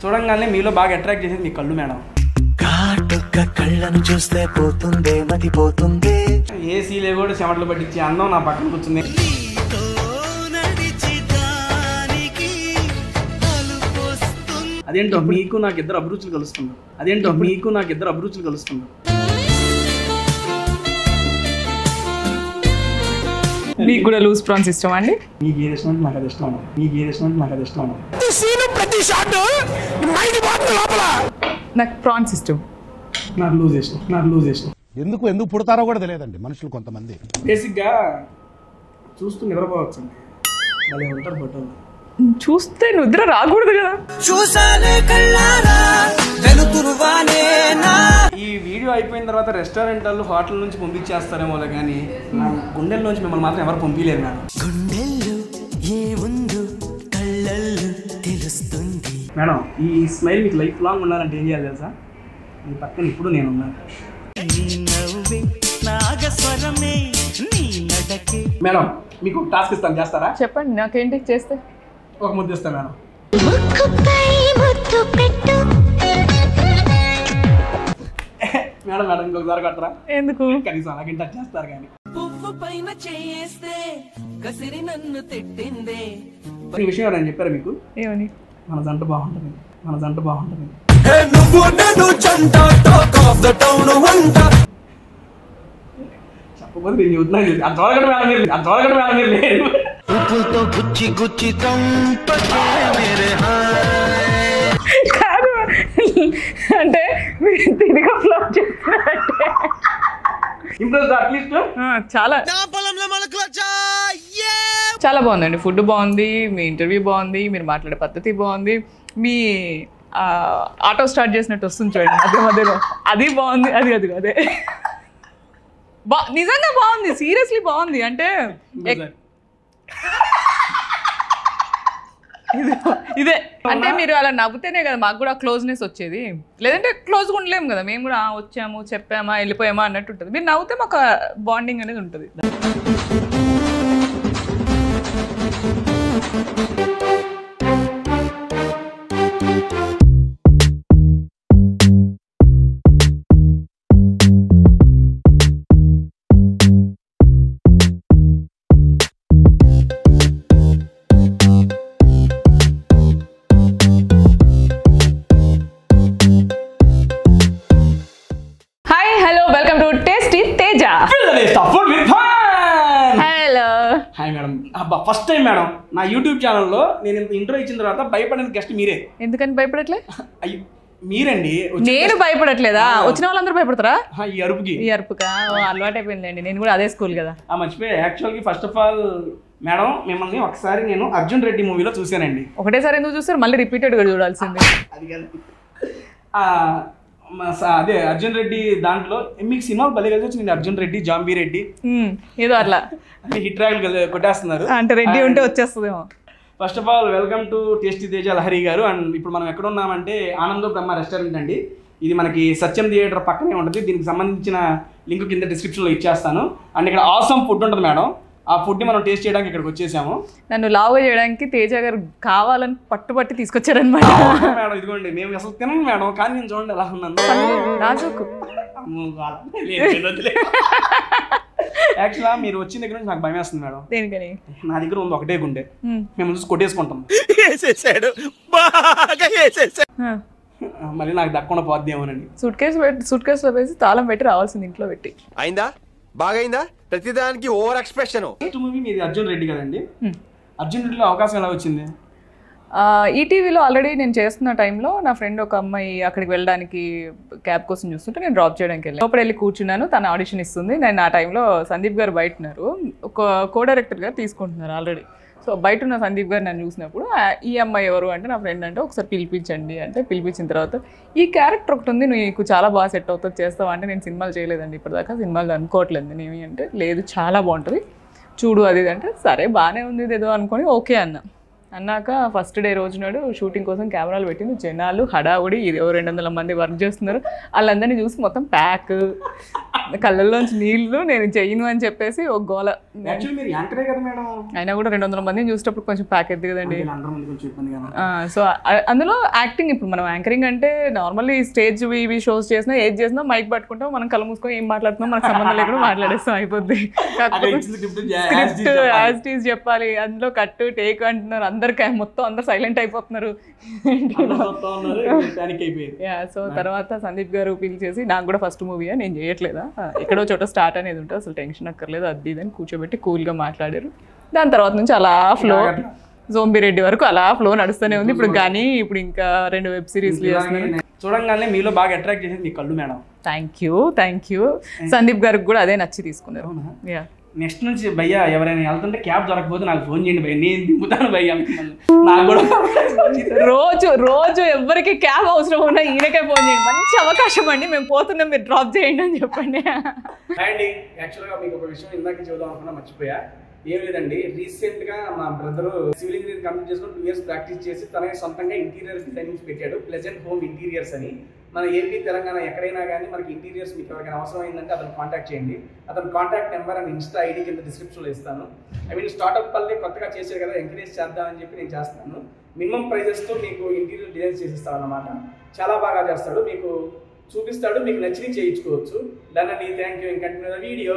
చూడంగానే మీలో బాగా అట్రాక్ట్ చేసేది మీ కళ్ళు మేడం. కాటుక కళ్ళను చూస్తే పోతుందే మతి పోతుందే. ఏసీలే కూడా చెమటలు పట్టించి అందం నా పక్కన కూర్చుంది. అదేంటో మీకు నాకు ఇద్దరు అభిరుచులు కలుస్తున్నారు. మీకు కూడా లూజ్ ప్రాన్స్ ఇష్టం అండి? మీకు ఏది ఇష్టం అంటే నాకు అది ఇష్టం. నాకు ప్రాన్స్ ఇష్టం. నాకు లూజ్ ఇష్టం. ఎందుకు పుడతారో కూడా తెలియదండి మనుషులు కొంతమంది. బేసిక్గా చూస్తూ నిద్రపోవచ్చండి. భలే ఉంటారు ఫోటోలు. చూస్తే నిద్ర రాకూడదు కదా. ఈ వీడియో అయిపోయిన తర్వాత రెస్టారెంట్ వాళ్ళు హోటల్ నుంచి పంపించేస్తారేమో కానీ నా గుండెల్లోంచి మిమ్మల్ని మాత్రం ఎవరు పంపించలేరు మేడం. మేడం ఈ స్మైల్ మీకు లైఫ్ లాంగ్ ఉండాలంటే ఏం చేయాలి తెలుసా? మీ పక్కన ఇప్పుడు నేను ఉన్నాను. మేడం మీకు టాస్క్ ఇస్తాను, చేస్తారా? చెప్పండి, నాకేంటి చేస్తే? ఒక ముద్దు ఇస్తాను మేడం. మేడం ఇంకొకసారి కట్టరా? ఎందుకు? కనీసం అలాగే టచ్ చేస్తారు కానీ. ఈ విషయం నేను చెప్పారా మీకు? ఏమని? మన జంట బాగుంటుంది. చెప్పకపోతే నేను చెబుతున్నాను. అంతవరకటి మేడం మీరు లేదు. కాదు అంటే తిరిగి ఫ్లాప్ చేస్తున్నారంటే ఇంప్రెస్ అట్లీస్ట్ చాలా బాగుందండి. ఫుడ్ బాగుంది, మీ ఇంటర్వ్యూ బాగుంది, మీరు మాట్లాడే పద్ధతి బాగుంది, మీ ఆటో స్టార్ట్ చేసినట్టు వస్తుంది చూడండి మధ్యలో, అది బాగుంది. అదే నిజంగా బాగుంది, సీరియస్లీ బాగుంది. అంటే ఇదే అంటే మీరు అలా నవ్వుతేనే కదా మాకు కూడా క్లోజ్నెస్ వచ్చేది. లేదంటే క్లోజ్గా ఉండలేము కదా. మేము కూడా వచ్చాము, చెప్పామా, వెళ్ళిపోయామా అన్నట్టు ఉంటుంది. మీరు నవ్వుతే మాకు బాండింగ్ అనేది ఉంటుంది. ఫస్ట్ టైం మేడం నా యూట్యూబ్ ఛానల్లో నేను ఇంత ఇంట్రో ఇచ్చిన తర్వాత భయపడిన గెస్ట్ మీరే. ఎందుకని భయపడట్లే? మీరండి. నేను భయపడట్లేదా? వచ్చిన వాళ్ళందరూ భయపడతారా? ఈ అరుపుకా అలవాటు అయిపోయిందండి. నేను కూడా అదే స్కూల్ కదా. మర్చిపోయి యాక్చువల్గా ఫస్ట్ ఆఫ్ ఆల్ మేడం మిమ్మల్ని ఒకసారి నేను అర్జున్ రెడ్డి మూవీలో చూశానండి. ఒకటేసారి ఎందుకు చూస్తారు? మళ్ళీ రిపీటెడ్గా చూడాల్సింది. అది అదే అర్జున్ రెడ్డి దాంట్లో మీకు సినిమాలు భలే కలిసి వచ్చింది. అర్జున్ రెడ్డి, జాంబీ రెడ్డి ఏదో అట్లా హిట్ ట్రాక్లు కొట్టేస్తున్నారు. అంటే రెడ్డి ఉంటే వచ్చేస్తుందేమో. First of all welcome to tasty Teja Lahari గారు. అండ్ ఇప్పుడు మనం ఎక్కడ ఉన్నామంటే ఆనందో బ్రహ్మ రెస్టారెంట్ అండి. ఇది మనకి సత్యం థియేటర్ పక్కనే ఉంటుంది. దీనికి సంబంధించిన లింక్ కింద డిస్క్రిప్షన్లో ఇచ్చేస్తాను. అండ్ ఇక్కడ ఆసమ్ ఫుడ్ ఉంటుంది మేడం. ఆ ఫుడ్ని మనం టేస్ట్ చేయడానికి ఇక్కడికి వచ్చేసాము. నన్ను లావుగా చేయడానికి తేజ గారు కావాలని పట్టుబట్టి తీసుకొచ్చారనమాట. మేడం ఇదిగోండి, మేము అసలు తినను మేడం, కానీ నేను చూడండి ఎలా ఉన్నాను. రాజుకు యాక్చువల్గా మీరు వచ్చిన దగ్గర నుంచి నాకు భయం వేస్తుంది మేడం. దేనికని? నా దగ్గర ఉంది ఒకటే గుండె, మేము చూసి కొట్టేసుకుంటాం. మళ్ళీ నాకు దక్కకుండా పోద్దేమోనండి. సూట్ కేసులో వేసి తాళం పెట్టి రావాల్సింది ఇంట్లో పెట్టి. అయిందా? బాగైందా? ప్రతిదానికి ఓవర్ ఎక్స్ప్రెషన్. మూవీ మీది అర్జున్ రెడ్డి కదండి. అర్జున్ రెడ్డిలో అవకాశం ఎలా వచ్చింది? ఈటీవీలో ఆల్రెడీ నేను చేస్తున్న టైంలో నా ఫ్రెండ్ ఒక అమ్మాయి అక్కడికి వెళ్ళడానికి క్యాబ్ కోసం చూస్తుంటే నేను డ్రాప్ చేయడానికి వెళ్ళాను. లోపల వెళ్ళి కూర్చున్నాను, తన ఆడిషన్ ఇస్తుంది. నేను ఆ టైంలో సందీప్ గారు బయట ఉన్నారు, ఒక కో డైరెక్టర్ గారు తీసుకుంటున్నారు ఆల్రెడీ. సో బయట ఉన్న సందీప్ గారు నన్ను చూసినప్పుడు ఈ అమ్మాయి ఎవరు అంటే నా ఫ్రెండ్ అంటే ఒకసారి పిలిపించండి అంటే పిలిపించిన తర్వాత ఈ క్యారెక్టర్ ఒకటి ఉంది, నీకు చాలా బాగా సెట్ అవుతుంది, చేస్తావా అంటే నేను సినిమాలు చేయలేదండి ఇప్పటిదాకా, సినిమాలు అనుకోవట్లేదు నేమి అంటే లేదు చాలా బాగుంటుంది చూడు అది అంటే సరే బాగానే ఉంది ఏదో అనుకొని ఓకే అన్నాక ఫస్ట్ డే రోజు నాడు షూటింగ్ కోసం కెమెరాలు పెట్టింది. జనాలు హడావుడి 200 మంది వర్క్ చేస్తున్నారు. వాళ్ళందరినీ చూసి మొత్తం ప్యాక్ కళ్ళల్లోంచి నీళ్లు నేను చెయ్యను అని చెప్పేసి ఒక గోల. యాక్చువల్లీ మీరు యాంకరే కదా మేడం. అయినా కూడా 200 మందిని చూసేటప్పుడు కొంచెం ప్యాక్ ఎద్దు కదండి. అందరూ మంది కొంచెం ఇబ్బంది కదా. సో అందులో యాక్టింగ్, ఇప్పుడు మనం యాంకరింగ్ అంటే నార్మల్లీ స్టేజ్ ఇవి షోస్ చేసినా ఏది చేసినా మైక్ పట్టుకుంటాం, మనం కళ్ళు మూసుకొని ఏం మాట్లాడుతున్నాం మనకు సంబంధం లేకుండా మాట్లాడేస్తాం, అయిపోద్ది. స్క్రిప్ట్ యాజ్ టీజ్ చెప్పాలి, అందులో కట్ టేక్ అంటున్నారు, మొత్తం అందరు సైలెంట్ అయిపోతున్నారు. సో తర్వాత సందీప్ గారు పిలిచేసి, నాకు కూడా ఫస్ట్ మూవీయా నేను చేయట్లేదా, ఎక్కడో చోట స్టార్ట్ అనేది ఉంటుంది, అసలు టెన్షన్ అక్కర్లేదు అది ఇదని కూర్చోబెట్టి కూల్గా మాట్లాడారు. దాని తర్వాత నుంచి అలా ఫ్లో జోంబిరెడ్డి వరకు అలా ఫ్లో నడుస్తూనే ఉంది. ఇప్పుడు కానీ ఇప్పుడు ఇంకా 2 వెబ్ సిరీస్లు చేస్తున్నాను. చూడంగానే మీలో బాగా అట్రాక్ట్ చేసేది మీ కళ్ళు మేడం. Thank you. సందీప్ గారికి కూడా అదే నచ్చి తీసుకున్నారు. నెక్స్ట్ నుంచి భయ్యా ఎవరైనా వెళ్తుంటే క్యాబ్ దొరకపోతే నాకు ఫోన్ చేయండి భయ్య, నేను దింపుతాను భయ్య. నాకు కూడా రోజు ఎవరికి క్యాబ్ అవసరం ఉన్నా ఈయనకే ఫోన్ చేయండి, మంచి అవకాశం అండి, మేము పోతున్నాం మీరు డ్రాప్ చేయండి అని చెప్పండి. అండి యాక్చువల్గా మీకు ఒక విషయం ఇందాక చెబుదాం అనుకున్నా మర్చిపోయా. ఏం లేదండి, రీసెంట్గా మా బ్రదర్ సివిల్ ఇంజనీరింగ్ కంప్లీట్ చేసుకుని 2 years ప్రాక్టీస్ చేసి తనకి సొంతంగా ఇంటీరియర్ డిజైనింగ్స్ పెట్టాడు, ప్లెజెంట్ హోమ్ ఇంటీరియర్స్ అని. మన ఏపీ తెలంగాణ ఎక్కడైనా కానీ మనకి ఇంటీరియర్స్ మీకు ఎవరికైనా అవసరం అయిందంటే అతను కాంటాక్ట్ చేయండి. అతను contact number and Insta ID కింద డిస్క్రిప్షన్లో ఇస్తాను. స్టార్ట్అప్ పల్లె కొత్తగా చేశారు కదా, ఎంకరేజ్ చేద్దామని చెప్పి నేను చేస్తాను. మినిమం ప్రైజెస్తో మీకు ఇంటీరియర్ డిజైన్స్ చేసిస్తాడు అన్నమాట. చాలా బాగా చేస్తాడు, మీకు చూపిస్తాడు, మీకు నచ్చినవి చేయించుకోవచ్చు. దాన్ని అండి, thank you. Continue the video.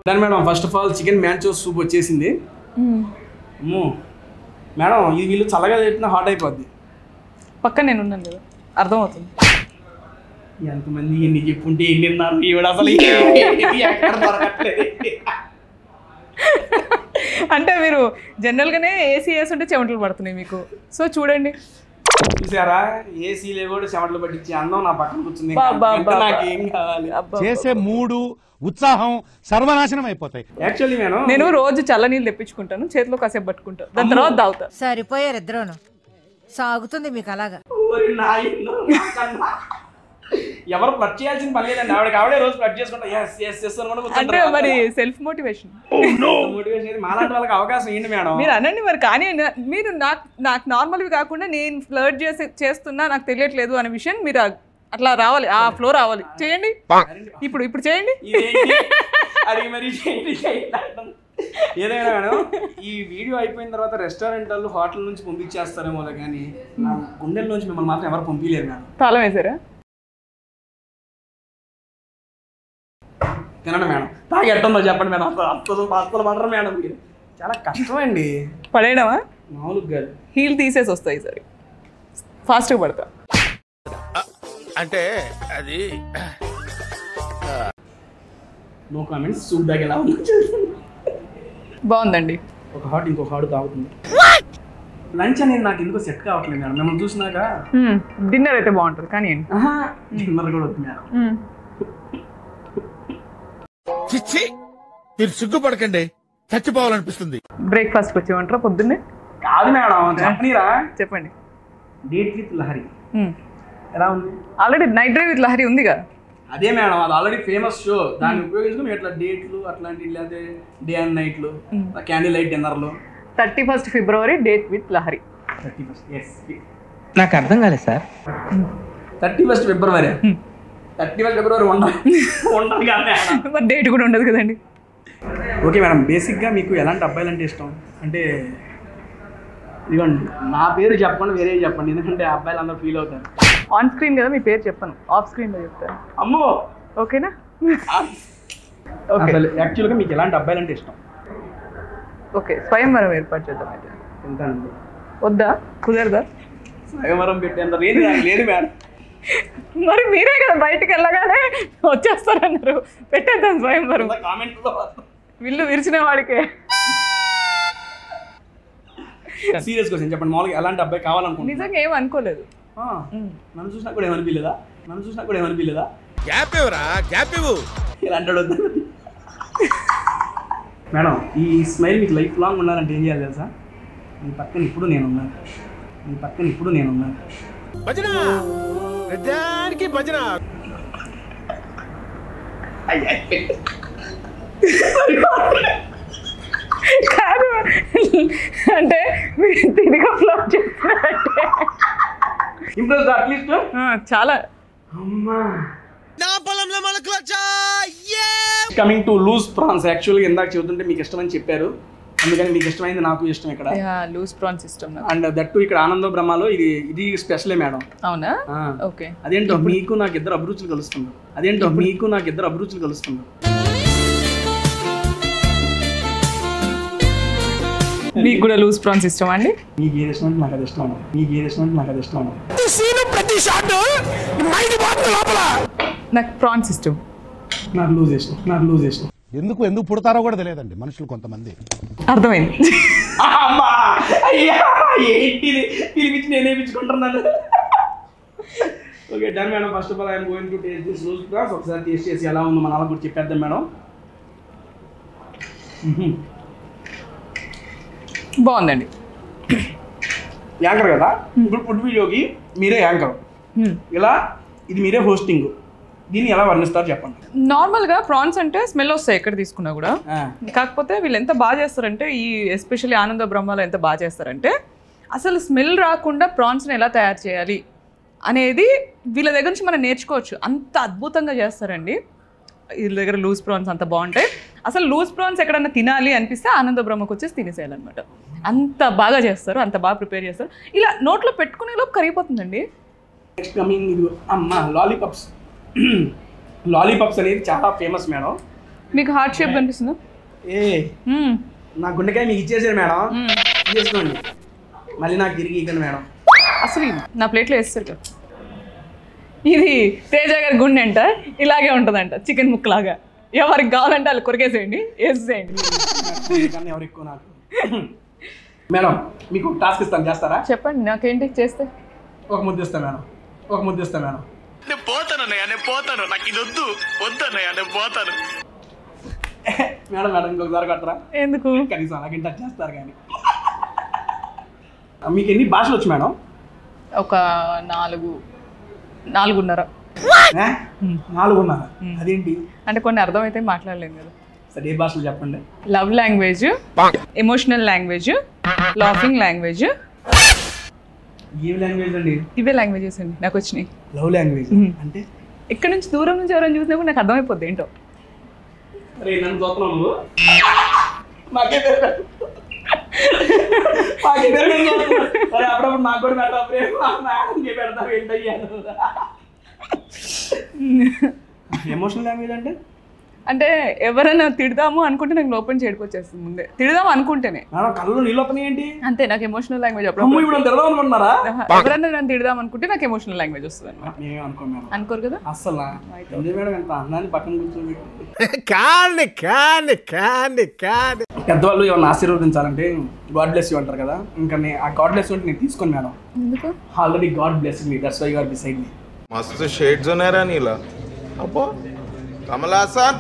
దాని madam first of all chicken manchow soup వచ్చేసింది. మేడం ఇది వీళ్ళు చల్లగా చెప్పినా హాట్ అయిపోద్ది. పక్కన నేను ఉన్నాను కదా, అర్థమవుతుంది. ఎంతమంది ఎన్ని చెప్పుంటే ఎన్ని ఉన్నారు ఈవిడ అసలు అంటే మీరు జనరల్గానే ఏసీ వేస్తుంటే చెమటలు పడుతున్నాయి మీకు, సో చూడండి. చూసారా, ఏసీలే కూడా చెమటలు పట్టించి అందం నా పక్కన కూర్చుంది. నాకేం కావాలి, చేసే మూడు ఉత్సాహం సర్వనాశనం అయిపోతాయి. యాక్చువల్లీ నేను రోజు చల్లనీళ్ళు తెప్పించుకుంటాను, చేతిలో కాసేపు పట్టుకుంటాను, దాని తర్వాత తాగుతా. సరిపోయారు ఇద్దరును, సాగుతుంది మీకు అలాగా. ఎవరు ఫ్లడ్ చేయాల్సిన పని లేదండి, ఆవిడే రోజు ఫ్లడ్ చేసుకుంటా. అంటే మరి సెల్ఫ్ మోటివేషన్ మాలాంటి వాళ్ళకి అవకాశం ఏంటి మేడం? మీరు అనండి మరి. కానీ మీరు నాకు నార్మల్వి కాకుండా నేను ఫ్లడ్ చేస్తున్నా నాకు తెలియట్లేదు అనే విషయం మీరు అట్లా రావాలి, ఆ ఫ్లో రావాలి. చేయండి ఇప్పుడు చేయండి. అది మరి ఏదైనా మేడం, ఈ వీడియో అయిపోయిన తర్వాత రెస్టారెంట్ వాళ్ళు హోటల్ నుంచి పంపించేస్తారేమో కానీ నా గుండెల నుంచి మిమ్మల్ని మాత్రం ఎవరు పంపించలేరు మేడం. తాళం వేసారా? తినండి మేడం, తాగి ఎట్టుందో చెప్పండి మేడం. అసలు పడరు మేడం, మీరు చాలా కష్టమండి. పడేయడమా? మామూలుగా కాదు, హీల్ తీసేసి వస్తాయి సరే, ఫాస్ట్గా పడతా. అంటే అది నో కామెంట్స్. సూప్ బ్యాగ్ ఎలా ఉంది? బాగుందండి. ఒక హాట్ ఇంకో హాట్ తాగుతుంది. లంచ్ అనేది నాకు ఎందుకో సెట్ కావట్లేదు మేడం. మిమ్మల్ని చూసినాక డిన్నర్ అయితే బాగుంటుంది కానీ డిన్నర్ కూడా వద్దు మేడం. చిచ్చి, మీరు సిగ్గుపడకండి, చచ్చిపోవాలనిపిస్తుంది. బ్రేక్ఫాస్ట్కి వచ్చేమంటారా పొద్దున్నే? కాదు మేడం, చెప్పనీరా. చెప్పండి. డేట్ విత్ లహరి ఎలా ఉంది? Already night drive with Lahari ఉందిగా. అదే మేడం, అది ఆల్రెడీ ఫేమస్ షో. దాన్ని ఉపయోగించుకుని ఇట్లా డేట్లు అట్లాంటివి, లేకపోతే డే అండ్ నైట్లు, క్యాండిల్ లైట్ డిన్నర్లు. 31st February date with Lahari. 31st నాకు అర్థం కాలేదు sir. 31st February 31st February ఉండదు కదా, మరి డేట్ కూడా ఉండదు కదండి. ఓకే మేడం, బేసిక్గా మీకు ఎలాంటి అబ్బాయిలు అంటే ఇష్టం? అంటే ఇదిగోండి, నా పేరు చెప్పండి, వేరే చెప్పండి, ఎందుకంటే అబ్బాయిలు అందరూ ఫీల్ అవుతారు. ఆన్ స్క్రీన్ కదా మీ పేరు చెప్పను, ఆఫ్ స్క్రీన్లో చెప్తాను. అమ్మో, ఓకేనా? అసలు యాక్చువల్గా మీకు ఎలాంటి అబ్బాయిలు అంటే ఇష్టం? ఓకే, స్వయంవరం ఏర్పాటు చేద్దాం అయితే. ఎంతండి? వద్దా? కుదరదా? స్వయంవరం పెట్టేంత లేదు మేడం. మరి మీరే కదా బయటకు వెళ్ళగానే వచ్చేస్తారన్నారు, పెట్టేద్దాం స్వయంవరం. కామెంట్లో విల్లు విరిచిన వాడికే. సీరియస్ క్వశ్చన్ చెప్పండి, మామూలుగా ఎలాంటి అబ్బాయి కావాలనుకుంటున్నా? నిజంగా ఏం అనుకోలేదు. నన్ను చూసినా కూడా ఏమనిపించలేదా? గ్యాప్ ఇవ్వరా, గ్యాప్ ఇవ్వు. ఇలా అంటాడు మేడం. ఈ స్మైల్ మీకు లైఫ్ లాంగ్ ఉండాలంటే ఏం చేయాలి తెలుసా? మీ పక్కన ఇప్పుడు నేనున్నాను. భజన ప్రతిదానికి భజన. కాదు అంటే మీరు తిరిగా ఫ్లాప్ చేస్తున్నారంటే ఇంప్రెస్ అట్లీస్ట్ చాలా. అమ్మా, నా కమింగ్ టు లూజ్ ప్రాన్స్. యాక్చువల్గా ఇందాక చెబుతుంటే మీకు ఇష్టమని చెప్పారు, అందుకని మీకు ఇష్టమైంది నాకు ఇష్టం ఇక్కడ. లూజ్ ప్రాన్స్ ఇష్టం. అండ్ దట్టు ఇక్కడ ఆనంద బ్రహ్మలో ఇది స్పెషలే మేడం. అవునా? ఓకే. అదేంటో మీకు నాకు ఇద్దరు అభిరుచులు కలుస్తున్నారు. మీకు కూడా లూజ్ ప్రాన్స్ ఇష్టమా అండి? మీకు ఏది ఇష్టం అంటే నాకు అది ఇష్టం. నాకు ప్రాన్స్ ఇష్టం. నాకు లూజ్ ఇష్టం. ఎందుకు పుడతారో కూడా తెలియదండి మనుషులు కొంతమంది. అర్థమైంది. ఏంటిది పిలిపించి నేనేపించుకుంటున్నాను. Okay done madam. First of all I'm going to taste this loose prawns. ఒకసారి టేస్ట్ చేసి ఎలా ఉందో మన వాళ్ళకి కూడా చెప్పేద్దాం మేడం. బాగుందండి. యాంకర్ కదా ఇప్పుడు ఫుడ్ వీడియోకి మీరే యాంకర్, ఇలా ఇది మీరే హోస్టింగ్, దీన్ని ఎలా వర్ణిస్తారు చెప్పండి. నార్మల్గా ప్రాన్స్ అంటే స్మెల్ వస్తాయి ఎక్కడ తీసుకున్నా కూడా. కాకపోతే వీళ్ళు ఎంత బాగా చేస్తారంటే, ఈ ఎస్పెషల్లీ ఆనంద బ్రహ్మలో ఎంత బాగా చేస్తారంటే, అసలు స్మెల్ రాకుండా ప్రాన్స్ని ఎలా తయారు చేయాలి అనేది వీళ్ళ దగ్గర నుంచి మనం నేర్చుకోవచ్చు. అంత అద్భుతంగా చేస్తారండి వీళ్ళ దగ్గర. లూజ్ ప్రాన్స్ అంత బాగుంటాయి. అసలు లూజ్ ప్రాన్స్ ఎక్కడన్నా తినాలి అనిపిస్తే ఆనంద బ్రహ్మకు వచ్చేసి తినేసేయాలన్నమాట. అంత బాగా చేస్తారు, అంత బాగా ప్రిపేర్ చేస్తారు. ఇలా నోట్లో పెట్టుకునే లోపు కరిగిపోతుందండి. నెక్స్ట్ కమింగ్ ఇది అమ్మ లాలీపాప్స్ అనేది చాలా ఫేమస్ మేడం. మీకు హార్ట్ షేప్ కనిపిస్తుందా? నా గుండెకాయ మీకు ఇచ్చేసారు మేడం, తీసుకోండి. మళ్ళీ నాకు తిరిగి ఇవ్వండి మేడం. అసలు నా ప్లేట్లో వేస్తారు కదా. ఇది తేజ గారి గుండె అంట, ఇలాగే ఉంటుందంట చికెన్ ముక్కలాగా. ఎవరికి కావాలంటే వాళ్ళు కొరికేసేయండి, వేసేయండి. ఎవరు ఎక్కువ నాకు. మేడం మీకు టాస్క్ ఇస్తాను, చేస్తారా? చెప్పండి. నాకేంటి చేస్తే? ఒక ముద్ద ఇస్తాను మేడం. నేను పోతాను, నాకు ఇది వద్దన్నయ్య, నేను పోతాను. మేడం ఇంకొకసారి కట్టరా? ఎందుకు? కనీసం అలాగే టచ్ చేస్తారు కానీ. మీకు ఎన్ని భాషలు వచ్చు మేడం? ఒక 4.5. 4.5? అదేంటి అంటే కొన్ని అర్థమైతే మాట్లాడలేము కదా. సరే ఏ భాషలు చెప్పండి. Love language, emotional language, laughing language. ఏ లాంగ్వేజ్ అండి? ఇవే లాంగ్వేజెస్ అండి నాకు వచ్చినాయి. లవ్ లాంగ్వేజ్ అంటే ఇక్కడ నుంచి దూరం నుంచి ఎవరైనా చూసినప్పుడు నాకు అర్థమైపోద్ది ఏంటో. అరే నన్ను చూస్తున్నావు నువ్వు? అప్పుడప్పుడు నాకు కూడా పెడతావు ఏంటయ్యాను. ఎమోషనల్ లాంగ్వేజ్ అంటే ఎవరైనా తిడదాము అనుకుంటే నాకు లోపల చేడుకు వచ్చేస్తుంది ముందే. తిడదాము అనుకుంటేనే కళ్ళు నీళ్ళు వస్తున్నాయి ఏంటి అంతే. నాకు ఎమోషనల్ లాంగ్వేజ్ ఇప్పుడు తిడదాం అనుకుంటున్నారా? ఎవరైనా నన్ను తిడదాం అనుకుంటే నాకు ఎమోషనల్ లాంగ్వేజ్ వస్తుంది అనమాట. అనుకోరు కదా అసలు మేడం ఎంత అన్నాన్ని పక్కన కూర్చోబెట్టి పెద్దవాళ్ళు ఏమన్నా ఆశీర్వదించాలంటే గాడ్ బ్లెస్ యూ అంటారు కదా. ఇంకా ఆ గాడ్ బ్లెస్ అంటే నేను తీసుకోను మేడం. ఎందుకు? Already God bless me, that's why you are beside me. మస్తు షేడ్స్ ఉన్నారా నీలా? అబ్బో కమలాసన్.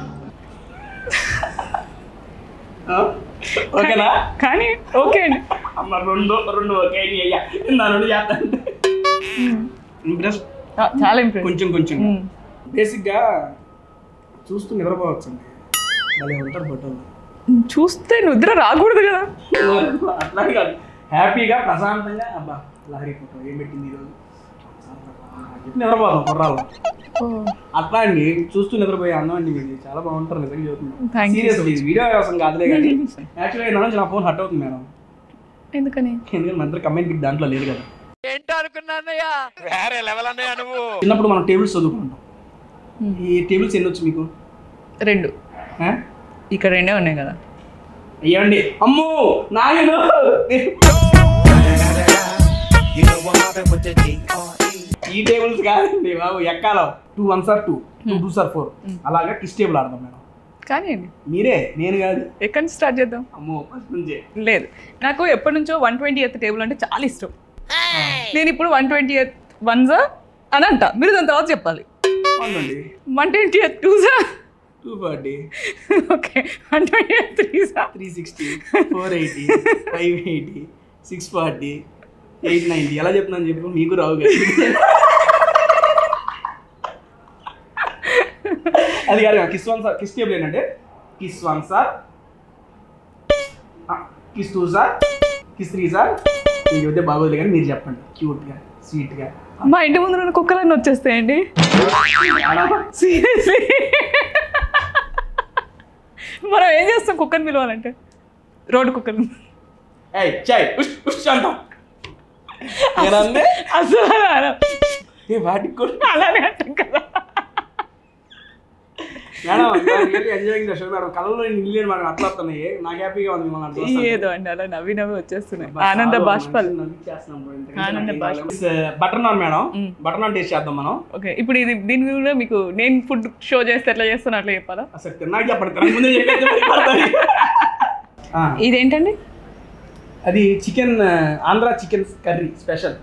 ఓకేనా? కానీ ఓకే అండి. అమ్మ రెండు ఓకే అయ్యా నా రెండు చేస్తాను. ఇంప్రెస్ చాలా ఇంప్రెస్. కొంచెం బేసిక్గా చూస్తూ నిద్రపోవచ్చండి. భలే ఉంటారు ఫోటోలు. చూస్తే నిద్ర రాకూడదు కదా. అట్లా కాదు, హ్యాపీగా ప్రశాంతంగా అబ్బా లహరి ఫోటో ఏం పెట్టింది ఈరోజు నిద్రపోతాం కుర్రాళ్ళు. అట్లా అండి చూస్తూ నిద్రపోయే అందం అండి మీది. చాలా బాగుంటారు నిజంగా చెబుతున్నాను. సీరియస్లీ వీడియో కోసం కాదులే కానీ యాక్చువల్గా నా నుంచి నా ఫోన్ హట్ అవుతుంది మేడం. ఎందుకని? ఎందుకంటే మన ఇద్దరు కమెంట్ బిగ్ దాంట్లో లేదు కదా. చిన్నప్పుడు మనం టేబుల్స్ చదువుకుంటాం. ఈ టేబుల్స్ ఎన్ని వచ్చు మీకు? 2. ఇక్కడ 2 ఉన్నాయి కదా. అయ్యండి అమ్మో నాయన ఈ టేబుల్స్ కాదండి బాబు, ఎక్కాలో 2 1s are 2, 2 2s are 4 అలాగా కిస్ టేబుల్ ఆడదాం మేడం. కానీ మీరే, నేను కాదు. ఎక్కడి నుంచి స్టార్ట్ చేద్దాం? అమ్మో ఫస్ట్ నుంచే లేదు, నాకు ఎప్పటి నుంచో 120th టేబుల్ అంటే చాలా ఇష్టం. నేను ఇప్పుడు 120th 1s అని అంట, మీరు దాని తర్వాత చెప్పాలి. 120th 2s 240 okay 120th 3s 360 480 580 640 890 ఎలా చెప్తున్నాను చెప్పు, మీకు రావు కదా. అది కాదు కిస్ టేబుల్ ఏంటంటే kiss 1s kiss 2s kiss 3s మీకు చెప్తే బాగోదులే కానీ మీరు చెప్పండి క్యూట్గా స్వీట్గా మా ఇంటి ముందు ఉన్న కుక్కలన్నీ వచ్చేస్తాయండి సీరియస్లీ. మనం ఏం చేస్తాం కుక్కని పిలవాలంటే? రోడ్డు కుక్కని ఏయ్ చాయ్ ఉష్ ఉష్ అంటాం. అసలు అలా వాటికి కూడా అలానే అంటాం కదా. Enjoying the show madam. కళ్ళలో నిల్లేని మేడం అట్లా వస్తున్నాయి. నాకు హ్యాపీగా ఉంది మిమ్మల్ని. ఏదో అండి అలా నవ్వి నవ్వి వచ్చేస్తున్నాయి ఆనంద బాష్పాలు. Butter non madam, butter non taste చేద్దాం మనం. ఓకే, ఇప్పుడు ఇది దీని కూడా మీకు నేను ఫుడ్ షో చేస్తే ఎట్లా చేస్తాను అట్లా చెప్పాలా? అసలు తిన్నాక చెప్పండి, ముందే చెప్పేసి. ఇదేంటండి? అది chicken, Andhra chicken curry special.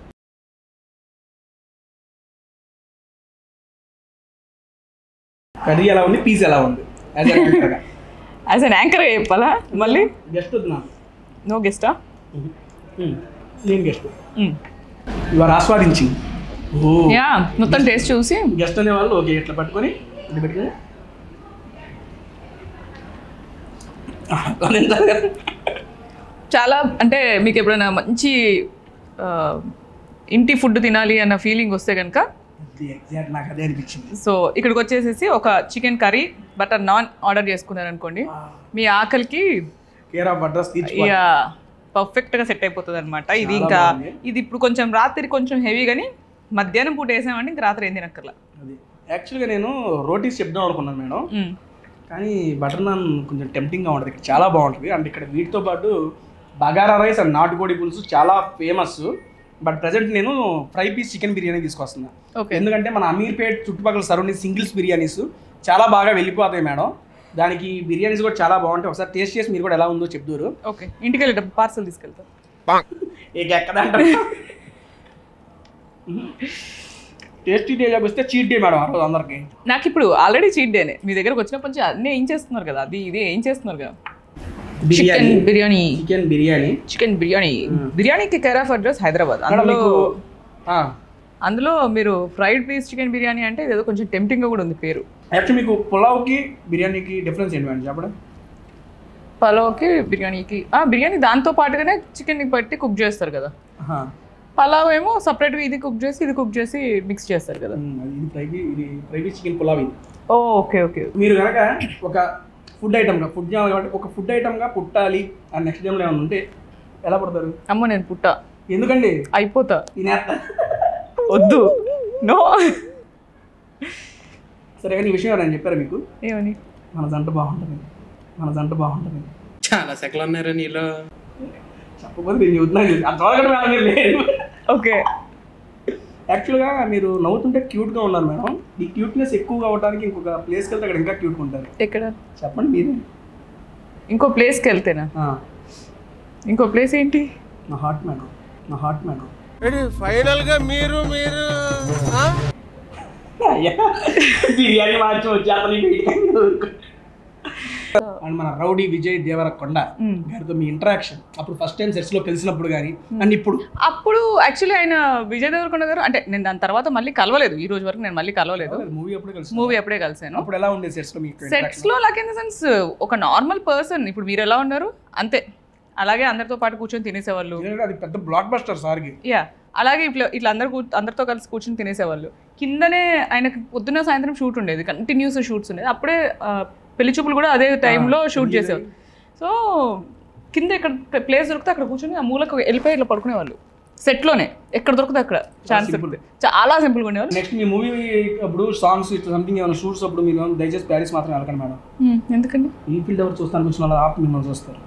Curry ఎలా ఉంది, పీస్ ఎలా ఉంది? యాజ్ అన్ యాంకర్గా చెప్పాలా మళ్ళీ? గెస్ట్ వద్దు నాకు. నో గెస్టా? నేను గెస్ట్. ఇవాళ ఆస్వాదించింది. యా, మొత్తం టేస్ట్ చూసి గెస్ట్ అనేవాళ్ళు ఓకే ఇట్లా పట్టుకొని ఇది పెట్టుకొని చాలా అంటే మీకు ఎప్పుడైనా మంచి ఇంటి ఫుడ్ తినాలి అన్న ఫీలింగ్ వస్తే కనుక ఎగ్జాక్ట్ నాకు అదే అనిపించింది. సో ఇక్కడికి వచ్చేసేసి ఒక chicken curry butter non order చేసుకున్నారు అనుకోండి, మీ ఆకలికి కేర్ ఆఫ్ అడ్రస్ ఇక పర్ఫెక్ట్గా సెట్ అయిపోతుంది అనమాట. ఇది ఇంకా ఇది ఇప్పుడు కొంచెం రాత్రి కొంచెం హెవీ, కానీ మధ్యాహ్నం పూట వేసామంటే ఇంక రాత్రి ఏం తినక్కర్లా. అది యాక్చువల్గా నేను రోటీస్ చెప్దాం అనుకున్నాను మేడం, కానీ బటర్ నాన్ కొంచెం టెంప్టింగ్గా ఉంటుంది. ఇక్కడ చాలా బాగుంటుంది. అంటే ఇక్కడ వీటితో పాటు బగారా రైస్ అండ్ నాటుకోడి పులుసు చాలా ఫేమస్. బట్ ప్రజెంట్ నేను ఫ్రై పీస్ చికెన్ బిర్యానీ తీసుకొస్తున్నా. ఎందుకంటే మన అమీర్పేట్ చుట్టుపక్కల సరౌండింగ్ సింగిల్స్ బిర్యానీస్ చాలా బాగా వెళ్ళిపోతాయి మేడం. దానికి బిర్యానీస్ కూడా చాలా బాగుంటాయి. ఒకసారి టేస్ట్ చేసి మీరు కూడా ఎలా ఉందో చెప్తారు. ఓకే, ఇంటికి వెళ్ళేటప్పుడు పార్సల్ తీసుకెళ్తాం. ఎక్కడంటే టేస్టీ డే వస్తే చీట్ డే మేడం ఆ రోజు అందరికి. నాకు ఇప్పుడు ఆల్రెడీ చీట్ డేనే. మీ దగ్గరకు వచ్చినప్పటి నుంచి అన్నీ ఏం చేస్తున్నారు కదా, అది ఇది ఏం చేస్తున్నారు కదా. చికెన్ బిర్యానీ, చికెన్ బిర్యానీ బిర్యానీకి కేర్ ఆఫ్ అడ్రస్ హైదరాబాద్. అందులో మీరు ఫ్రైడ్ పీస్ చికెన్ బిర్యానీ అంటే ఏదో కొంచెం టెంప్టింగ్గా కూడా ఉంది పేరు. యాక్చువల్లీ మీకు పులావ్కి బిర్యానీకి డిఫరెన్స్ ఏంటి మేడం చెప్పడం? పలావ్కి బిర్యానీకి బిర్యానీ దాంతో పాటుగానే చికెన్ని బట్టి కుక్ చేస్తారు కదా. పలావ్ ఏమో సపరేట్గా ఇది కుక్ చేసి ఇది కుక్ చేసి మిక్స్ చేస్తారు కదా. ఇది ఫ్రై పీస్ చికెన్ పులావ్. ఇది ఓకే ఓకే. మీరు కనుక ఒక ఫుడ్ ఐటమ్గా ఫుడ్ చేయాలి కాబట్టి ఒక ఫుడ్ ఐటమ్గా పుట్టాలి అని నెక్స్ట్ టైంలో ఏమైనా ఉంటే ఎలా పడతారు? అమ్మో నేను పుట్టా. ఎందుకండి? అయిపోతా. తినేస్తా. వద్దు, నో. సరే కానీ ఈ విషయం ఎవరైనా చెప్పారా మీకు? ఏమని? మన జంట బాగుంటుంది, మన జంట బాగుంటుంది. చాలా సెకలు ఉన్నారా నీలో? చెప్పకపోతే నేను చూద్దాం. లేదు. ఓకే, యాక్చువల్గా మీరు నవ్వుతుంటే క్యూట్గా ఉన్నారు మేడం. ఈ క్యూట్నెస్ ఎక్కువగా అవడానికి ఇంకొక ప్లేస్కి వెళ్తే అక్కడ ఇంకా క్యూట్గా ఉంటారు. ఎక్కడ చెప్పండి మీరే. ఇంకో ప్లేస్కి వెళ్తేనా? ఇంకో ప్లేస్ ఏంటి? నా హార్ట్ మేడం, నా హార్ట్ మేడం. ఫైనల్ గా మీరు బిర్యానీ మార్చి వచ్చి అండ్ మన రౌడీ విజయ్ దేవరకొండ గారితో మీ ఇంటరాక్షన్ అప్పుడు ఫస్ట్ టైం సెట్స్ లో కలిసినప్పుడు కానీ అండ్ ఇప్పుడు? అప్పుడు యాక్చువల్లీ ఆయన విజయ్ దేవరకొండ గారు అంటే నేను దాని తర్వాత మళ్ళీ కలవలేదు. ఈ రోజు వరకు నేను మళ్ళీ కలవలేదు. మూవీ అప్పుడే కలిసాను. అప్పుడు ఎలా ఉండేది సెట్స్ లో మీకు? సెట్స్ లో లైక్ ఇన్ ద సెన్స్ ఒక నార్మల్ పర్సన్. ఇప్పుడు మీరు ఎలా ఉన్నారు అంతే. అలాగే అందరితో పాటు కూర్చొని తినేసేవాళ్ళు. అది పెద్ద బ్లాక్ బస్టర్ సార్కి. యా, అలాగే ఇట్లా అందరితో కలిసి కూర్చొని తినేసేవాళ్ళు. కిందనే ఆయనకి పొద్దున్న సాయంత్రం షూట్ ఉండేది, కంటిన్యూస్ షూట్స్ ఉండేది. అప్పుడే పెళ్లి చూపులు కూడా అదే టైంలో షూట్ చేసేవాళ్ళు. సో కింద ఎక్కడ ప్లేస్ దొరికితే అక్కడ కూర్చొని ఆ మూలకు వెళ్ళిపోయి ఇట్లా పడుకునేవాళ్ళు సెట్లోనే. ఎక్కడ దొరికితే అక్కడ. ఛాన్స్ చాలా సింపుల్గా ఉండేవాళ్ళు. నెక్స్ట్ మీ మూవీ అప్పుడు సాంగ్స్ ఇట్లా సంథింగ్ ఏమైనా షూట్స్ అప్పుడు మీరు దయచేసి ప్యారిస్ మాత్రం వెళ్ళకండి మేడం. ఎందుకండి? ఈ ఫీల్డ్ ఎవరు చూస్తాను కూర్చున్న వాళ్ళు ఆప్ మిమ్మల్ని చూస్తారు.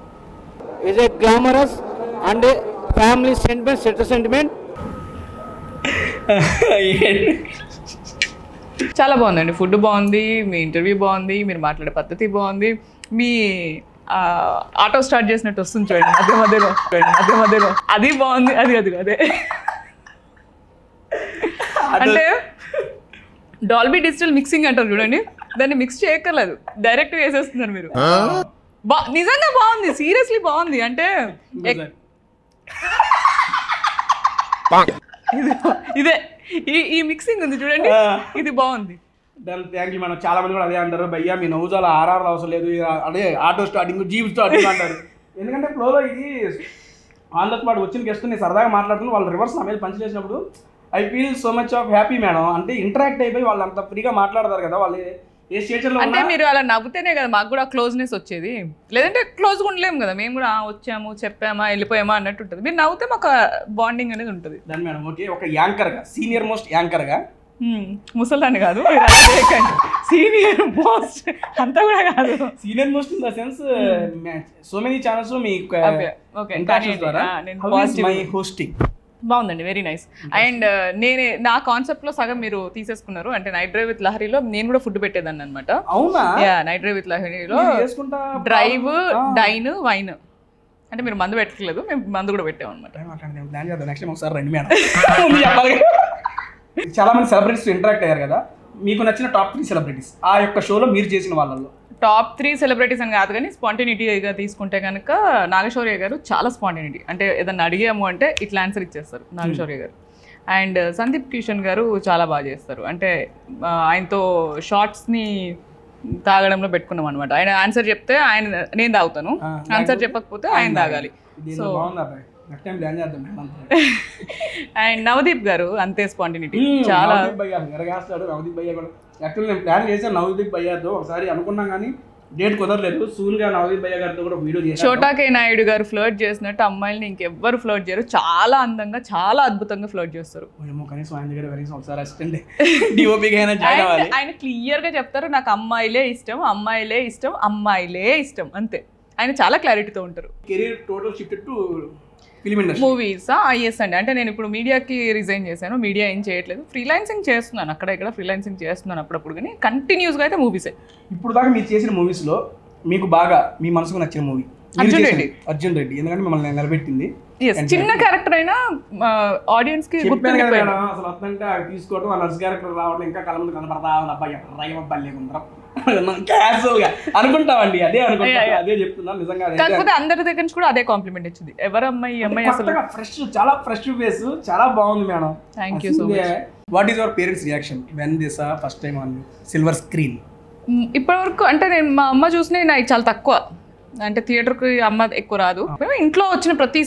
is a glamorous and a family sentiment. చాలా బాగుందండి. ఫుడ్ బాగుంది, మీ ఇంటర్వ్యూ బాగుంది, మీరు మాట్లాడే పద్ధతి బాగుంది. మీ ఆటో స్టార్ట్ చేసినట్టు వస్తుంది చూడండి మధ్య మధ్యలో అది బాగుంది. అదే అంటే డాల్బీ డిజిటల్ మిక్సింగ్ అంటారు చూడండి, దాన్ని మిక్స్ చేయక్కర్లేదు, డైరెక్ట్ వేసేస్తున్నారు మీరు. నిజంగా బాగుంది, సీరియస్లీ బాగుంది. అంటే ఇదే ఈ మిక్సింగ్ ఉంది చూడండి, ఇది బాగుంది. Thank you madam. చాలా మంది కూడా అదే అంటారు, భయ్యా మీ నవ్వు చాలా ఆర్ఆర్ అవసరం లేదు, అదే ఆటో స్టార్టింగ్ జీప్ స్టార్టింగ్ అంటారు. ఎందుకంటే ఫ్లోలో ఇది ఆన్ ద స్పాట్ వచ్చిన గెస్ట్ నేను సరదాగా మాట్లాడుతున్నా, వాళ్ళు రివర్స్ నా మీద పంచి చేసినప్పుడు I feel so much of happy madam. అంటే ఇంటరాక్ట్ అయిపోయి వాళ్ళు అంత ఫ్రీగా మాట్లాడతారు కదా, వాళ్ళు ఏ స్టేషన్లో అంటే మీరు అలా నవ్వుతేనే కదా మాకు కూడా క్లోజ్నెస్ వచ్చేది, లేదంటే క్లోజ్గా ఉండలేము కదా మేము కూడా. వచ్చాము చెప్పామా వెళ్ళిపోయామా అన్నట్టు ఉంటుంది. మీరు నవ్వుతే మాకు బాండింగ్ అనేది ఉంటుంది. దాని మేడం ఓకే, ఒక యాంకర్గా, సీనియర్ మోస్ట్ యాంకర్గా, ముసలాన్ని కాదు సీనియర్ మోస్ట్ అంతా కూడా కాదు, senior most in the sense so many channels me my hosting బాగుందండి, వెరీ నైస్. అండ్ నా కాన్సెప్ట్ లో సగం మీరు తీసేసుకున్నారు. అంటే నైట్ డ్రైవ్ విత్ లహరిలో నేను కూడా ఫుడ్ పెట్టేదాన్ని అనమాట. అవునా? నైట్ డ్రైవ్ విత్ లహరిలో డ్రైవ్, డైన్, వైన్, అంటే మీరు మందు పెట్టలేదు, మేము మందు కూడా పెట్టాం అనమాట. చాలా మంది సెలబ్రిటీస్ ఇంటరాక్ట్ అయ్యారు కదా, మీకు నచ్చిన టాప్ 3 సెలబ్రిటీస్ ఆ యొక్క షోలో మీరు చేసిన వాళ్ళలో? టాప్ 3 సెలబ్రిటీస్ అని కాదు కానీ స్పాంటేనిటీగా తీసుకుంటే కనుక నాగశౌర్య గారు చాలా స్పాంటేనిటీ. అంటే ఏదన్నా అడిగాము అంటే ఇట్లా ఆన్సర్ ఇచ్చేస్తారు నాగశౌర్య గారు. అండ్ సందీప్ కిషన్ గారు చాలా బాగా చేస్తారు. అంటే ఆయనతో షార్ట్స్ని తాగడంలో పెట్టుకున్నాం అనమాట. ఆయన ఆన్సర్ చెప్తే నేను తాగుతాను, ఆన్సర్ చెప్పకపోతే ఆయన తాగాలి. సో అండ్ నవదీప్ గారు అంతే స్పాంటేనిటీ చాలా. నవదీప్ భయ్య కూడా యాక్చువల్లీ నేను ప్లాన్ చేశాను నవదీప్ భయ్యతో ఒకసారి అనుకున్నాం కానీ డేట్ కుదరలేదు. సూన్గా నవదీప్ భయ్య గారితో కూడా వీడియో చేశాను. చోటా కే నాయుడు గారు ఫ్లర్ట్ చేసినట్టు అమ్మాయిల్ని ఇంకెవ్వరు ఫ్లర్ట్ చేయరు. చాలా అందంగా చాలా అద్భుతంగా ఫ్లర్ట్ చేస్తారు. కనీసం ఆయన దగ్గర కనీసం ఒకసారి అసిస్టెంట్ డిఓపి ఆయన క్లియర్ గా చెప్తారు, నాకు అమ్మాయిలే ఇష్టం, అమ్మాయిలే ఇష్టం, అమ్మాయిలే ఇష్టం, అంతే. ఆయన చాలా క్లారిటీతో ఉంటారు. Career total shifted to film industry. మూవీసా? ఎస్ అండి. అంటే నేను ఇప్పుడు మీడియాకి రిజైన్ చేశాను, మీడియా ఏం చేయట్లేదు, ఫ్రీలాన్సింగ్ చేస్తున్నాను, అక్కడ ఇక్కడ ఫ్రీలాన్సింగ్ చేస్తున్నాను అప్పుడప్పుడు, కానీ కంటిన్యూస్గా అయితే మూవీసే. ఇప్పుడు దాకా మీరు చేసిన మూవీస్లో మీకు బాగా మీ మనసుకు నచ్చిన మూవీ అర్జున్ రెడ్డి, ఎందుకంటే మిమ్మల్ని నిలబెట్టింది. చిన్న క్యారెక్టర్ అయినా ఆడియన్స్ కి అసలు వస్తుంటే తీసుకోవడం, ఆ నర్స్ క్యారెక్టర్ రావడం, ఇంకా కళ్ళ ముందు కనపడతా అబ్బాయి అబ్బాయి లేకుండా అనుకుంటామండి. అదే చెప్తున్నా నిజంగా. కాకపోతే అందరి దగ్గర నుంచి కూడా అదే కాంప్లిమెంట్ వచ్చింది. ఎవరు అమ్మాయి అసలు ఫ్రెష్, చాలా ఫ్రెష్ ఫేస్, చాలా బాగుంది madam. Thank you so much. What is your parents reaction when this first time on silver screen? ఇప్పటి వరకు అంటే నేను మా అమ్మ చూసినా నాకు చాలా తక్కువ, అంటే థియేటర్కి అమ్మ ఎక్కువ రాదు. ఇంట్లో వచ్చిన ప్రతి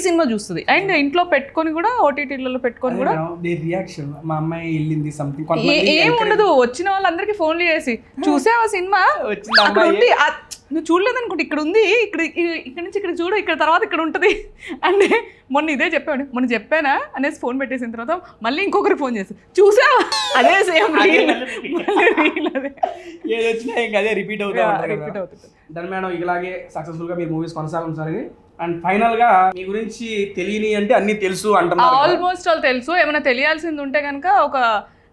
సినిమా చూస్తుంది. అండ్ ఇంట్లో పెట్టుకొని కూడా ఓటీటీలలో పెట్టుకొని కూడా రియాక్షన్ మా అమ్మాయి వెళ్ళింది సంథింగ్ ఏం ఉండదు. వచ్చిన వాళ్ళందరికీ ఫోన్లు చేసి చూసావా సినిమా వచ్చింది, నువ్వు చూడలేదు అనుకుంటే ఇక్కడ ఉంది, ఇక్కడ నుంచి ఇక్కడ చూడు, ఇక్కడ తర్వాత ఇక్కడ ఉంటుంది అంటే మొన్న ఇదే చెప్పాడు, మొన్న చెప్పానా అనేసి ఫోన్ పెట్టేసిన తర్వాత మళ్ళీ ఇంకొకరు ఫోన్ చేసి చూసావా, అదే సేమ్ అదే రిపీట్ అవుతుంది. దాని మేడం ఇలాగే సక్సెస్ఫుల్ గా మీరు మూవీస్ కొనసాగించాలని. అండ్ ఫైనల్ గా మీ గురించి తెలియని అంటే అన్ని తెలుసు అంటున్నారు. ఆల్మోస్ట్ ఆల్ తెలుసు. ఏమైనా తెలియాల్సింది ఉంటే కనుక ఒక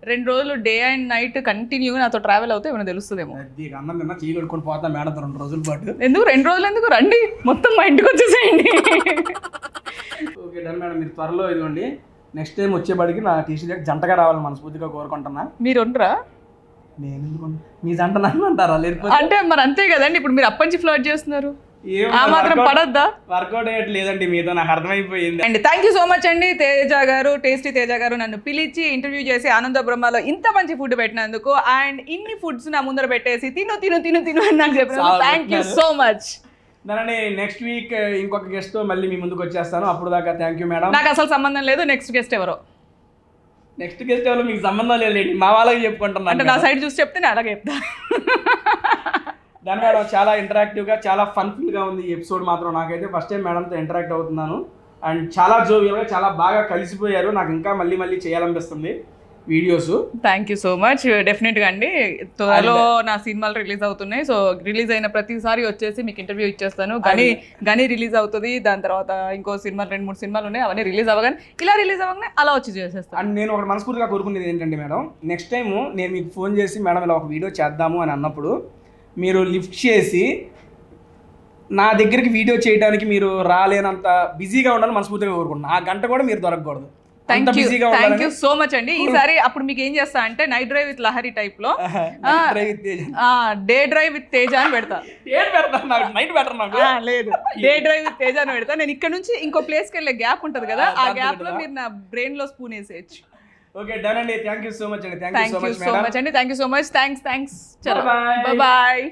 2 రోజులు డే అండ్ నైట్ కంటిన్యూగా నాతో ట్రావెల్ అవుతే ఏమైనా తెలుస్తుందేమో. అన్నం తిన్నా చీ కొడుకొని పోతా మేడం 2 రోజుల పాటు. ఎందుకు 2 రోజులు ఎందుకు, రండి మొత్తం మా ఇంటికి వచ్చేసేయండి. ఓకే డన్ మేడం, మీరు త్వరలో ఇదిగోండి నెక్స్ట్ టైం వచ్చేపాటికి నా టీసీ దగ్గర జంటగా రావాలని మనస్ఫూర్తిగా కోరుకుంటున్నా. మీరు ఉండరా? నేను ఎందుకు మీ జంట నన్ను అంటారా? లేకపోతే అంటే మరి అంతే కదండి. ఇప్పుడు మీరు అప్పటి నుంచి ఫ్లర్ట్ చేస్తున్నారు, ఆ మాత్రం పడద్దా? వర్కౌట్ అయ్యట్లేదండి మీతో, నాకు అర్థమైపోయింది. And thank you so much అండి తేజ గారు, టేస్టీ తేజ గారు నన్ను పిలిచి ఇంటర్వ్యూ చేసి ఆనంద బ్రహ్మలో ఇంత మంచి ఫుడ్ పెట్టినందుకు, అండ్ ఇన్ని ఫుడ్స్ నా ముందర పెట్టేసి తిను తిను తిను తిను అని నాకు చెప్పినందుకు థ్యాంక్ యూ సో మచ్. దాని నెక్స్ట్ వీక్ ఇంకొక గెస్ట్ తో మళ్ళీ మీ ముందుకు వచ్చేస్తాను. అప్పుడు దాకా థ్యాంక్ యూ మేడం. నాకు అసలు సంబంధం లేదు. నెక్స్ట్ గెస్ట్ ఎవరో మీకు సంబంధం లేదు, మా వాళ్ళకి చెప్పుకుంటున్నాను. అంటే నా సైడ్ చూసి చెప్తే నేను అలాగే చెప్తా. దాని మేడం చాలా ఇంటరాక్టివ్గా చాలా ఫన్ఫుల్గా ఉంది ఈ ఎపిసోడ్ మాత్రం. నాకైతే ఫస్ట్ టైం మేడంతో ఇంటరాక్ట్ అవుతున్నాను. అండ్ చాలా జోవియల్గా చాలా బాగా కలిసిపోయారు. నాకు ఇంకా మళ్ళీ చేయాలనిపిస్తుంది videos. Thank you so much. డెఫినెట్గా అండి, త్వరలో నా సినిమాలు రిలీజ్ అవుతున్నాయి. సో రిలీజ్ అయిన ప్రతిసారి వచ్చేసి మీకు ఇంటర్వ్యూ ఇచ్చేస్తాను. గని రిలీజ్ అవుతుంది, దాని తర్వాత ఇంకో సినిమాలు 2-3 సినిమాలు ఉన్నాయి, అవన్నీ రిలీజ్ అవ్వగానే ఇలా రిలీజ్ అవ్వగానే అలా వచ్చి చేసేస్తాను. అండ్ నేను ఒకటి మనస్ఫూర్తిగా కోరుకునేది ఏంటంటే మేడం, నెక్స్ట్ టైం నేను మీకు ఫోన్ చేసి మేడం ఇలా ఒక వీడియో చేద్దాము అని అన్నప్పుడు మీరు లిఫ్ట్ చేసి నా దగ్గరికి వీడియో చేయడానికి మీరు రాలేనంత బిజీగా ఉండాలని మనస్ఫూర్తిగా కోరుకుంటున్నాను. ఆ గంట కూడా మీరు దొరకకూడదు. థ్యాంక్ యూ సో మచ్ అండి. ఈసారి అప్పుడు మీకు ఏం చేస్తా అంటే night drive with Lahari type లో డే డ్రైవ్ విత్ తేజ అని పెడతా. లేదు, డే డ్రైవ్ విత్ తేజ అని పెడతా. నేను ఇక్కడ నుంచి ఇంకో ప్లేస్ కి వెళ్ళే గ్యాప్ ఉంటది కదా, ఆ గ్యాప్ లో మీరు నా బ్రెయిన్ లో స్పూన్ వేసేయచ్చు. ఓకే డన్ అండి. థ్యాంక్ యూ సో మచ్ అండి. థ్యాంక్ యూ సో మచ్ అండి. Thank you so much. Thanks. చలో బాయ్.